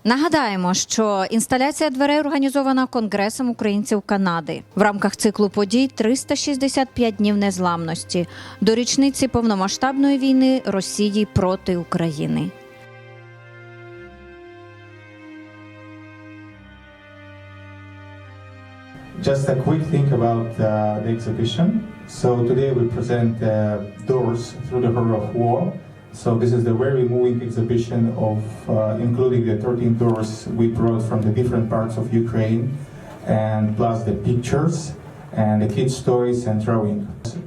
Нагадаємо, що інсталяція дверей організована Конгресом українців Канади в рамках циклу подій «365 днів незламності» до річниці повномасштабної війни Росії проти України. Just a quick thing about the exhibition. So today we present Doors Through the Horror of War. So this is the very moving exhibition of including the 13 doors we brought from the different parts of Ukraine, and plus the pictures and the kids' stories and drawing.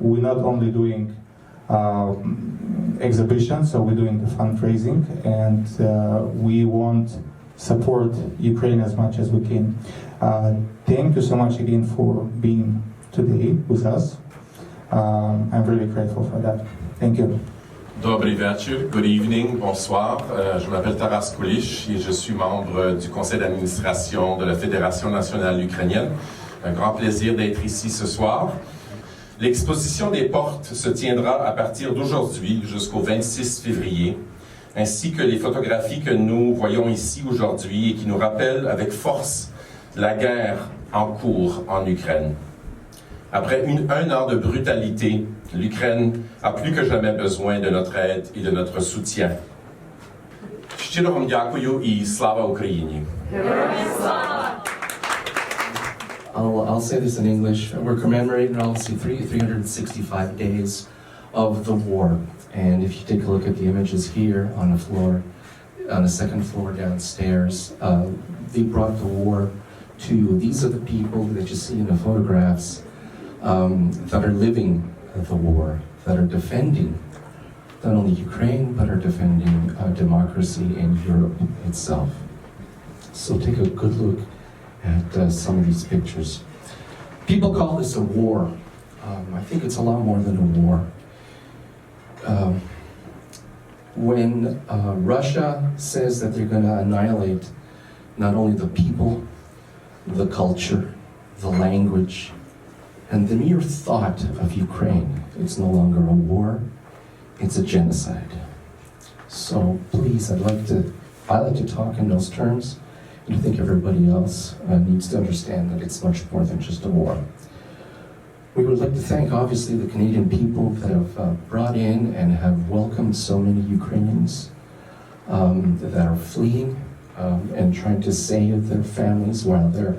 We're not only doing exhibitions, so we're doing the fundraising, and we want support Ukraine as much as we can. Thank you so much again for being today with us. I'm really grateful for that. Thank you. Добрый вечер, good evening, bonsoir. Je m'appelle Taras Kulish et je suis membre du conseil d'administration de la Fédération nationale ukrainienne. Un grand plaisir d'être ici ce soir. L'exposition des portes se tiendra à partir d'aujourd'hui jusqu'au 26 février, ainsi que les photographies que nous voyons ici aujourd'hui et qui nous rappellent avec force la guerre en cours en Ukraine. Après un an de brutalité, l'Ukraine a plus que jamais besoin de notre aide et de notre soutien. Щиро вам дякую і слава Україні! I'll say this in English. We're commemorating obviously 365 days of the war. And if you take a look at the images here on the floor, on the second floor downstairs, they brought the war to, these are the people that you see in the photographs that are living the war, that are defending not only Ukraine, but are defending democracy in Europe itself. So take a good look at some of these pictures. People call this a war. I think it's a lot more than a war. When Russia says that they're going to annihilate not only the people, the culture, the language, and the mere thought of Ukraine, it's no longer a war, it's a genocide. So please, I like to talk in those terms, and I think everybody else needs to understand that it's much more than just a war. We would like to thank, obviously, the Canadian people that have brought in and have welcomed so many Ukrainians that are fleeing and trying to save their families while their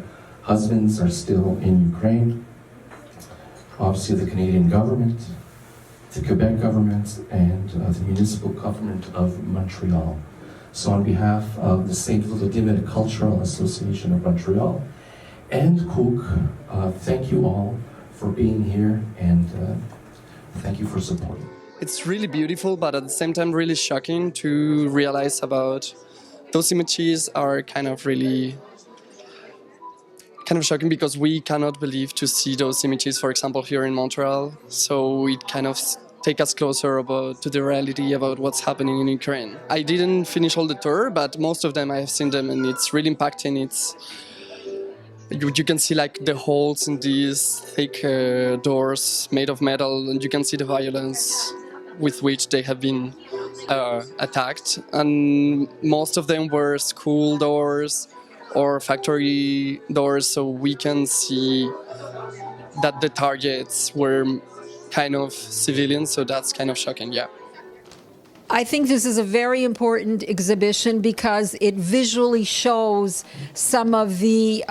husbands are still in Ukraine. Obviously, the Canadian government, the Quebec government, and the municipal government of Montreal. So on behalf of the St. Vladimir Cultural Association of Montreal and Cook, thank you all for being here, and thank you for supporting. It's really beautiful, but at the same time really shocking to realize about those images are kind of shocking because we cannot believe to see those images, for example, here in Montreal. So it kind of take us closer to the reality about what's happening in Ukraine. I didn't finish all the tour, but most of them I have seen them, and it's really impacting. You can see like the holes in these thick doors made of metal, and you can see the violence with which they have been attacked. And most of them were school doors or factory doors, so we can see that the targets were kind of civilians, so that's kind of shocking, yeah. I think this is a very important exhibition because it visually shows some of the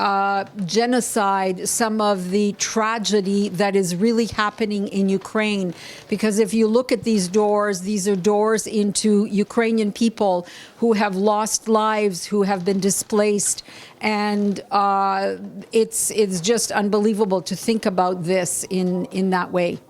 genocide, some of the tragedy that is really happening in Ukraine. Because if you look at these are doors into Ukrainian people who have lost lives, who have been displaced. And it's just unbelievable to think about this in that way.